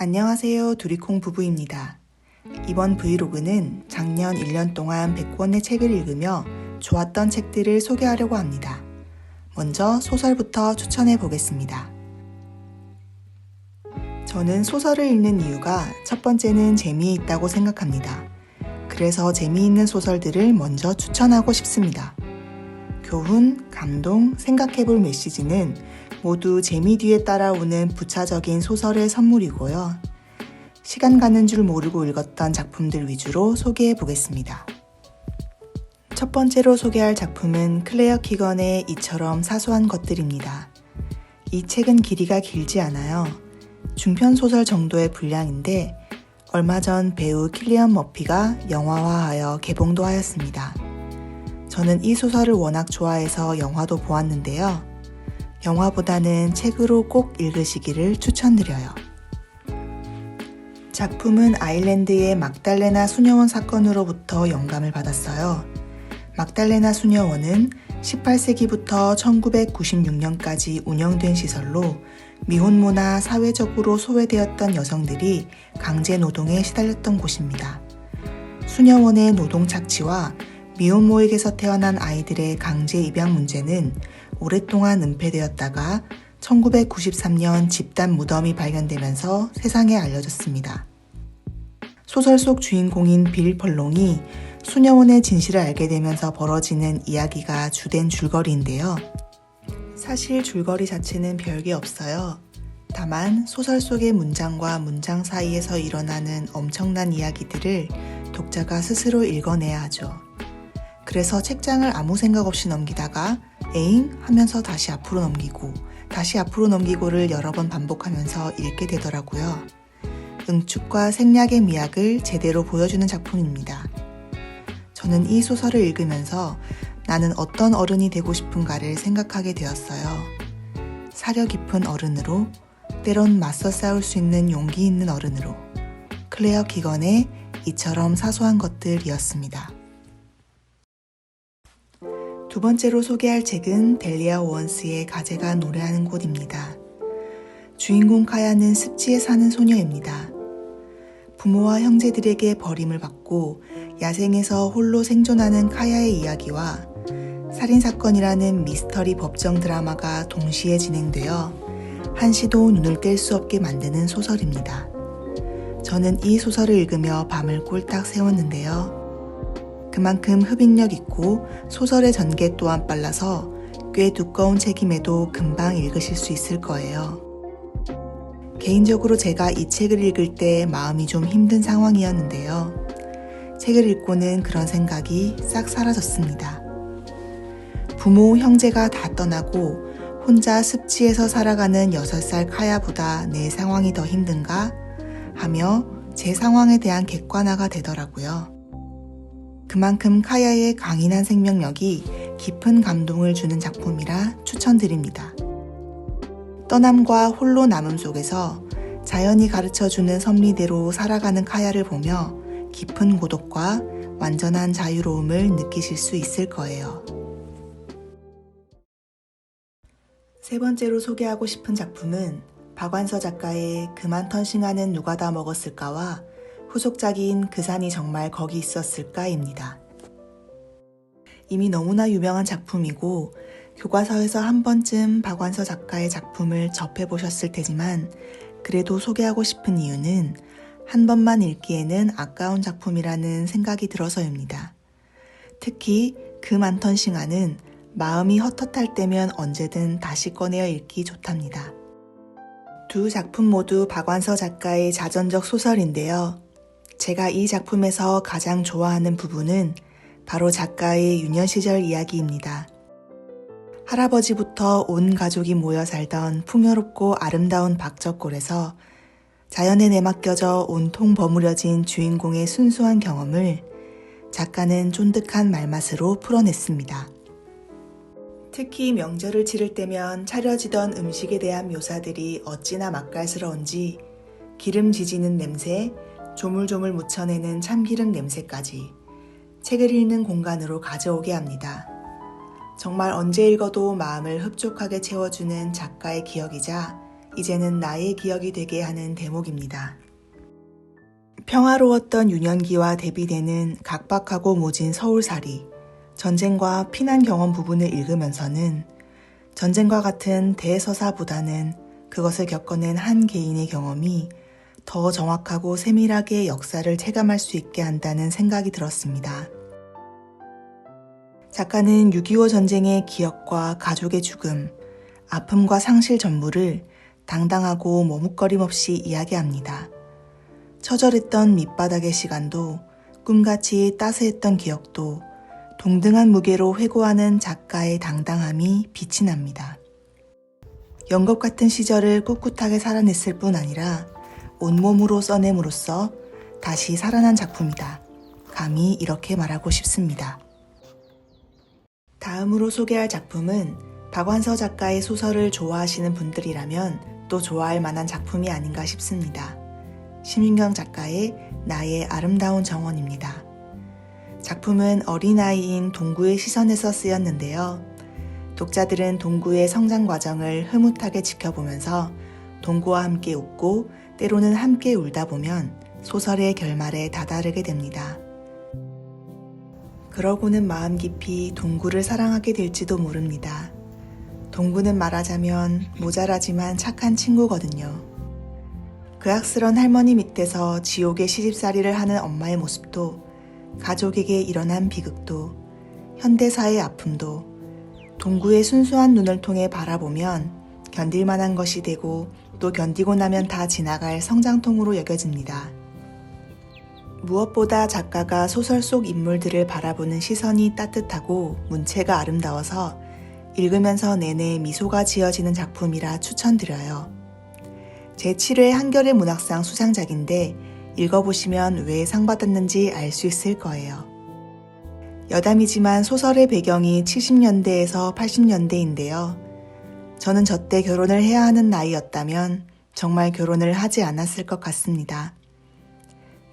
안녕하세요. 두리콩 부부입니다. 이번 브이로그는 작년 1년 동안 100권의 책을 읽으며 좋았던 책들을 소개하려고 합니다. 먼저 소설부터 추천해 보겠습니다. 저는 소설을 읽는 이유가 첫 번째는 재미있다고 생각합니다. 그래서 재미있는 소설들을 먼저 추천하고 싶습니다. 교훈, 감동, 생각해볼 메시지는 모두 재미 뒤에 따라오는 부차적인 소설의 선물이고요. 시간 가는 줄 모르고 읽었던 작품들 위주로 소개해 보겠습니다. 첫 번째로 소개할 작품은 클레어 키건의 이처럼 사소한 것들입니다. 이 책은 길이가 길지 않아요. 중편 소설 정도의 분량인데 얼마 전 배우 킬리언 머피가 영화화하여 개봉도 하였습니다. 저는 이 소설을 워낙 좋아해서 영화도 보았는데요. 영화보다는 책으로 꼭 읽으시기를 추천드려요. 작품은 아일랜드의 막달레나 수녀원 사건으로부터 영감을 받았어요. 막달레나 수녀원은 18세기부터 1996년까지 운영된 시설로 미혼모나 사회적으로 소외되었던 여성들이 강제 노동에 시달렸던 곳입니다. 수녀원의 노동 착취와 미혼모에게서 태어난 아이들의 강제 입양 문제는 오랫동안 은폐되었다가 1993년 집단 무덤이 발견되면서 세상에 알려졌습니다. 소설 속 주인공인 빌 펄롱이 수녀원의 진실을 알게 되면서 벌어지는 이야기가 주된 줄거리인데요. 사실 줄거리 자체는 별게 없어요. 다만 소설 속의 문장과 문장 사이에서 일어나는 엄청난 이야기들을 독자가 스스로 읽어내야 하죠. 그래서 책장을 아무 생각 없이 넘기다가 에잉 하면서 다시 앞으로 넘기고 다시 앞으로 넘기고를 여러 번 반복하면서 읽게 되더라고요. 응축과 생략의 미학을 제대로 보여주는 작품입니다. 저는 이 소설을 읽으면서 나는 어떤 어른이 되고 싶은가를 생각하게 되었어요. 사려 깊은 어른으로, 때론 맞서 싸울 수 있는 용기 있는 어른으로. 클레어 키건의 이처럼 사소한 것들이었습니다. 두 번째로 소개할 책은 델리아 오원스의 가재가 노래하는 곳입니다. 주인공 카야는 습지에 사는 소녀입니다. 부모와 형제들에게 버림을 받고 야생에서 홀로 생존하는 카야의 이야기와 살인사건이라는 미스터리 법정 드라마가 동시에 진행되어 한시도 눈을 뗄 수 없게 만드는 소설입니다. 저는 이 소설을 읽으며 밤을 꼴딱 새웠는데요. 그만큼 흡입력 있고 소설의 전개 또한 빨라서 꽤 두꺼운 책임에도 금방 읽으실 수 있을 거예요. 개인적으로 제가 이 책을 읽을 때 마음이 좀 힘든 상황이었는데요. 책을 읽고는 그런 생각이 싹 사라졌습니다. 부모, 형제가 다 떠나고 혼자 습지에서 살아가는 6살 카야보다 내 상황이 더 힘든가 하며 제 상황에 대한 객관화가 되더라고요. 그만큼 카야의 강인한 생명력이 깊은 감동을 주는 작품이라 추천드립니다. 떠남과 홀로 남음 속에서 자연이 가르쳐주는 섭리대로 살아가는 카야를 보며 깊은 고독과 완전한 자유로움을 느끼실 수 있을 거예요. 세 번째로 소개하고 싶은 작품은 박완서 작가의 그만 턴싱하는 누가 다 먹었을까와 후속작인 그 산이 정말 거기 있었을까입니다. 이미 너무나 유명한 작품이고 교과서에서 한 번쯤 박완서 작가의 작품을 접해보셨을 테지만 그래도 소개하고 싶은 이유는 한 번만 읽기에는 아까운 작품이라는 생각이 들어서입니다. 특히 그만 턴싱하는 마음이 헛헛할 때면 언제든 다시 꺼내어 읽기 좋답니다. 두 작품 모두 박완서 작가의 자전적 소설인데요. 제가 이 작품에서 가장 좋아하는 부분은 바로 작가의 유년 시절 이야기입니다. 할아버지부터 온 가족이 모여 살던 풍요롭고 아름다운 박적골에서 자연에 내맡겨져 온통 버무려진 주인공의 순수한 경험을 작가는 쫀득한 말맛으로 풀어냈습니다. 특히 명절을 치를 때면 차려지던 음식에 대한 묘사들이 어찌나 맛깔스러운지 기름 지지는 냄새, 조물조물 묻혀내는 참기름 냄새까지 책을 읽는 공간으로 가져오게 합니다. 정말 언제 읽어도 마음을 흡족하게 채워주는 작가의 기억이자 이제는 나의 기억이 되게 하는 대목입니다. 평화로웠던 유년기와 대비되는 각박하고 모진 서울살이, 전쟁과 피난 경험 부분을 읽으면서는 전쟁과 같은 대서사보다는 그것을 겪어낸 한 개인의 경험이 더 정확하고 세밀하게 역사를 체감할 수 있게 한다는 생각이 들었습니다. 작가는 6.25 전쟁의 기억과 가족의 죽음, 아픔과 상실 전무를 당당하고 머뭇거림 없이 이야기합니다. 처절했던 밑바닥의 시간도 꿈같이 따스했던 기억도 동등한 무게로 회고하는 작가의 당당함이 빛이 납니다. 연극 같은 시절을 꿋꿋하게 살아냈을 뿐 아니라 온몸으로 써냄으로써 다시 살아난 작품이다. 감히 이렇게 말하고 싶습니다. 다음으로 소개할 작품은 박완서 작가의 소설을 좋아하시는 분들이라면 또 좋아할 만한 작품이 아닌가 싶습니다. 심윤경 작가의 나의 아름다운 정원입니다. 작품은 어린아이인 동구의 시선에서 쓰였는데요. 독자들은 동구의 성장 과정을 흐뭇하게 지켜보면서 동구와 함께 웃고 때로는 함께 울다 보면 소설의 결말에 다다르게 됩니다. 그러고는 마음 깊이 동구를 사랑하게 될지도 모릅니다. 동구는 말하자면 모자라지만 착한 친구거든요. 그악스런 할머니 밑에서 지옥의 시집살이를 하는 엄마의 모습도, 가족에게 일어난 비극도, 현대사의 아픔도 동구의 순수한 눈을 통해 바라보면 견딜 만한 것이 되고 또 견디고 나면 다 지나갈 성장통으로 여겨집니다. 무엇보다 작가가 소설 속 인물들을 바라보는 시선이 따뜻하고 문체가 아름다워서 읽으면서 내내 미소가 지어지는 작품이라 추천드려요. 제7회 한겨레 문학상 수상작인데 읽어보시면 왜 상 받았는지 알 수 있을 거예요. 여담이지만 소설의 배경이 70년대에서 80년대인데요. 저는 저때 결혼을 해야 하는 나이였다면 정말 결혼을 하지 않았을 것 같습니다.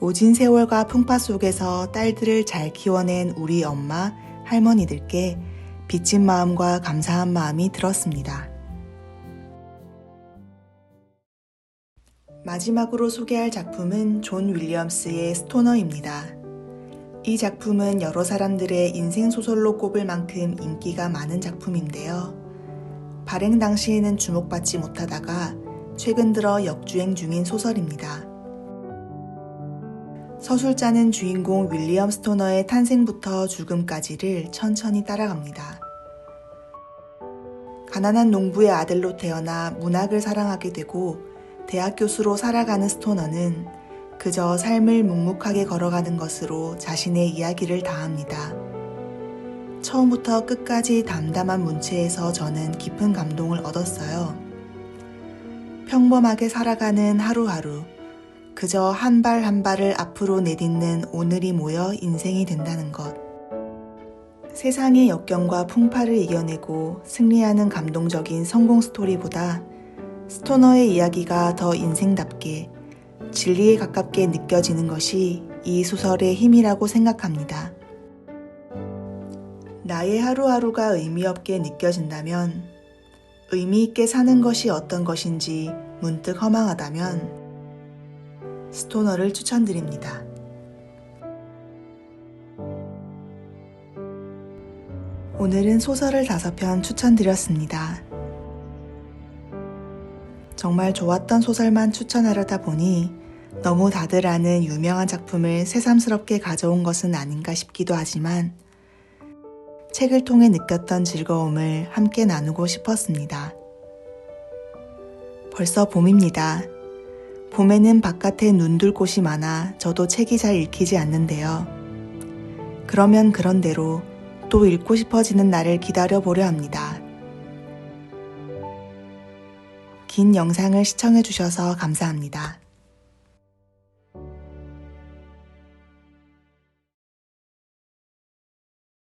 모진 세월과 풍파 속에서 딸들을 잘 키워낸 우리 엄마, 할머니들께 빚진 마음과 감사한 마음이 들었습니다. 마지막으로 소개할 작품은 존 윌리엄스의 스토너입니다. 이 작품은 여러 사람들의 인생소설로 꼽을 만큼 인기가 많은 작품인데요. 발행 당시에는 주목받지 못하다가 최근 들어 역주행 중인 소설입니다. 서술자는 주인공 윌리엄 스토너의 탄생부터 죽음까지를 천천히 따라갑니다. 가난한 농부의 아들로 태어나 문학을 사랑하게 되고 대학 교수로 살아가는 스토너는 그저 삶을 묵묵하게 걸어가는 것으로 자신의 이야기를 다합니다. 처음부터 끝까지 담담한 문체에서 저는 깊은 감동을 얻었어요. 평범하게 살아가는 하루하루, 그저 한 발 한 발을 앞으로 내딛는 오늘이 모여 인생이 된다는 것. 세상의 역경과 풍파를 이겨내고 승리하는 감동적인 성공 스토리보다 스토너의 이야기가 더 인생답게 진리에 가깝게 느껴지는 것이 이 소설의 힘이라고 생각합니다. 나의 하루하루가 의미 없게 느껴진다면, 의미 있게 사는 것이 어떤 것인지 문득 허망하다면 스토너를 추천드립니다. 오늘은 소설을 5편 추천드렸습니다. 정말 좋았던 소설만 추천하려다 보니 너무 다들 아는 유명한 작품을 새삼스럽게 가져온 것은 아닌가 싶기도 하지만 책을 통해 느꼈던 즐거움을 함께 나누고 싶었습니다. 벌써 봄입니다. 봄에는 바깥에 눈둘 곳이 많아 저도 책이 잘 읽히지 않는데요. 그러면 그런대로 또 읽고 싶어지는 날을 기다려보려 합니다. 긴 영상을 시청해주셔서 감사합니다.